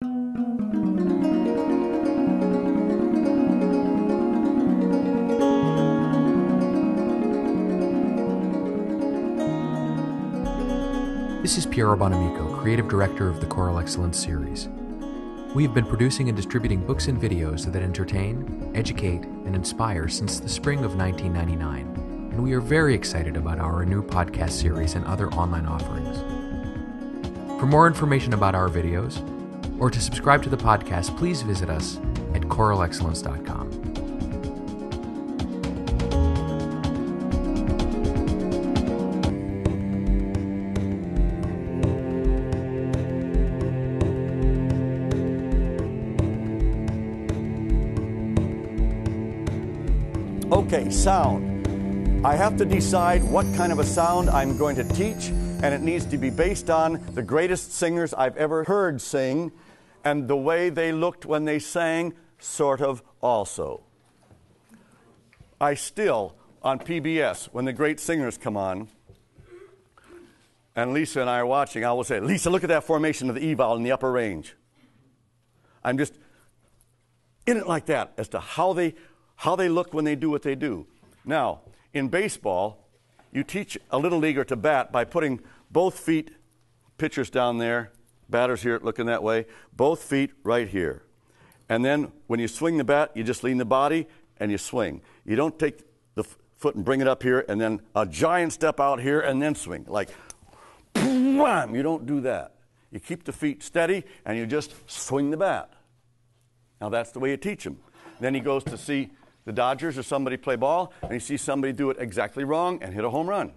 This is Piero Bonamico, Creative Director of the Choral Excellence Series. We have been producing and distributing books and videos that entertain, educate, and inspire since the spring of 1999, and we are very excited about our new podcast series and other online offerings. For more information about our videos, or to subscribe to the podcast, please visit us at choralexcellence.com. Okay, sound. I have to decide what kind of a sound I'm going to teach, and it needs to be based on the greatest singers I've ever heard sing, and the way they looked when they sang, sort of also. I still, on PBS, when the great singers come on, and Lisa and I are watching, I will say, Lisa, look at that formation of the E vowel in the upper range. I'm just in it like that as to how they look when they do what they do. Now, in baseball, you teach a little leaguer to bat by putting both feet, pitchers down there, batters here looking that way, both feet right here. And then when you swing the bat, you just lean the body and you swing. You don't take the foot and bring it up here and then a giant step out here and then swing. Like, wham! You don't do that. You keep the feet steady and you just swing the bat. Now that's the way you teach him. Then he goes to see the Dodgers or somebody play ball, and you see somebody do it exactly wrong and hit a home run.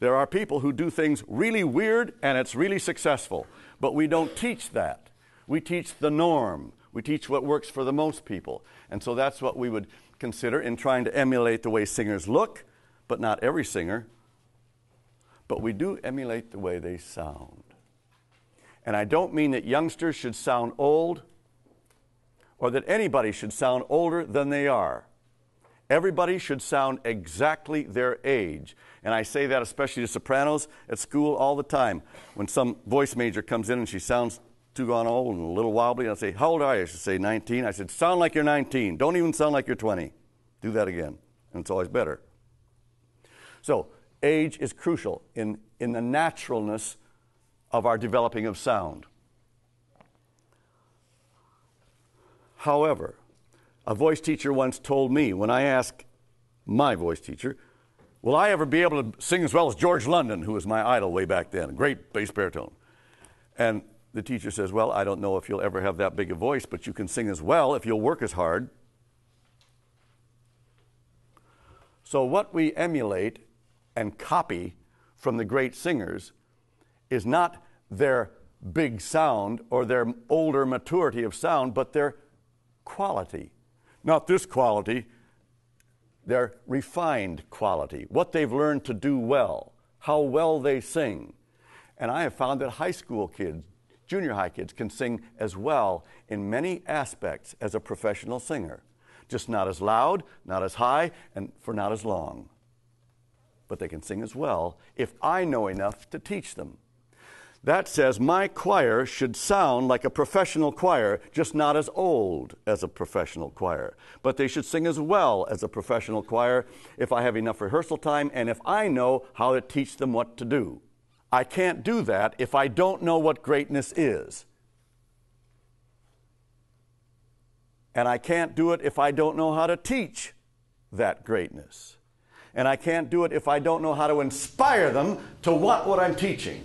There are people who do things really weird, and it's really successful. But we don't teach that. We teach the norm. We teach what works for the most people. And so that's what we would consider in trying to emulate the way singers look, but not every singer. But we do emulate the way they sound. And I don't mean that youngsters should sound old, or that anybody should sound older than they are. Everybody should sound exactly their age. And I say that especially to sopranos at school all the time. When some voice major comes in and she sounds too gone old and a little wobbly, I'll say, how old are you? She'll say, 19. I said, sound like you're 19. Don't even sound like you're 20. Do that again. And it's always better. So age is crucial in the naturalness of our developing of sound. However, a voice teacher once told me, when I asked my voice teacher, will I ever be able to sing as well as George London, who was my idol way back then, a great bass baritone? And the teacher says, well, I don't know if you'll ever have that big a voice, but you can sing as well if you'll work as hard. So what we emulate and copy from the great singers is not their big sound or their older maturity of sound, but their quality. Not this quality, their refined quality, what they've learned to do well, how well they sing. And I have found that high school kids, junior high kids, can sing as well in many aspects as a professional singer. Just not as loud, not as high, and for not as long. But they can sing as well if I know enough to teach them. That says my choir should sound like a professional choir, just not as old as a professional choir. But they should sing as well as a professional choir if I have enough rehearsal time and if I know how to teach them what to do. I can't do that if I don't know what greatness is. And I can't do it if I don't know how to teach that greatness. And I can't do it if I don't know how to inspire them to want what I'm teaching.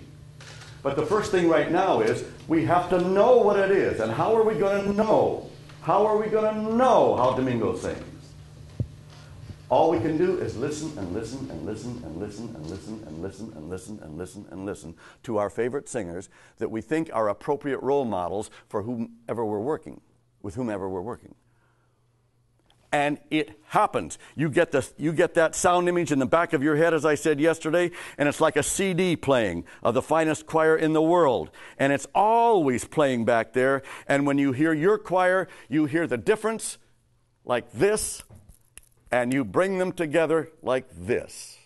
But the first thing right now is we have to know what it is. And how are we going to know? How are we going to know how Domingo sings? All we can do is listen and listen and listen and listen and listen and listen and listen and listen and listen to our favorite singers that we think are appropriate role models for whomever we're working, with whomever we're working. And it happens. You get that sound image in the back of your head, as I said yesterday, and it's like a CD playing of the finest choir in the world. And it's always playing back there. And when you hear your choir, you hear the difference like this, and you bring them together like this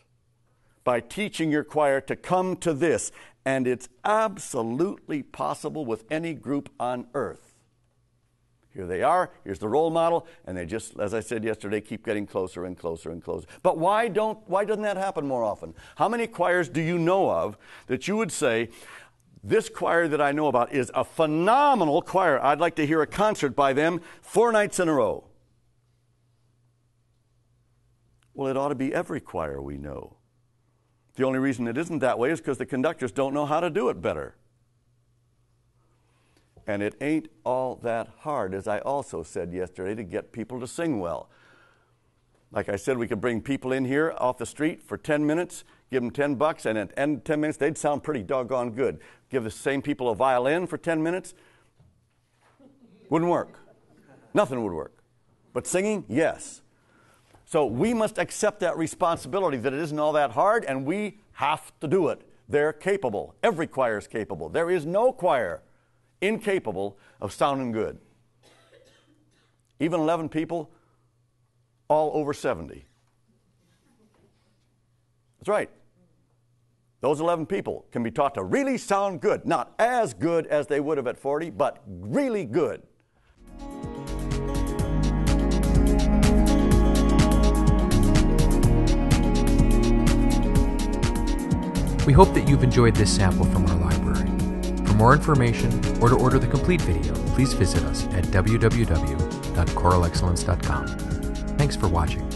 by teaching your choir to come to this And it's absolutely possible with any group on earth. Here they are, here's the role model, and they just, as I said yesterday, keep getting closer and closer and closer. But why doesn't that happen more often? How many choirs do you know of that you would say, this choir that I know about is a phenomenal choir. I'd like to hear a concert by them 4 nights in a row. Well, it ought to be every choir we know. The only reason it isn't that way is because the conductors don't know how to do it better. And it ain't all that hard, as I also said yesterday, to get people to sing well. Like I said, we could bring people in here off the street for 10 minutes, give them $10, and at the end of 10 minutes, they'd sound pretty doggone good. Give the same people a violin for 10 minutes, wouldn't work. Nothing would work. But singing, yes. So we must accept that responsibility that it isn't all that hard, and we have to do it. They're capable. Every choir is capable. There is no choir incapable of sounding good. Even 11 people, all over 70. That's right. Those 11 people can be taught to really sound good. Not as good as they would have at 40, but really good. We hope that you've enjoyed this sample from our library. For more information or to order the complete video, please visit us at www.choralexcellence.com. Thanks for watching.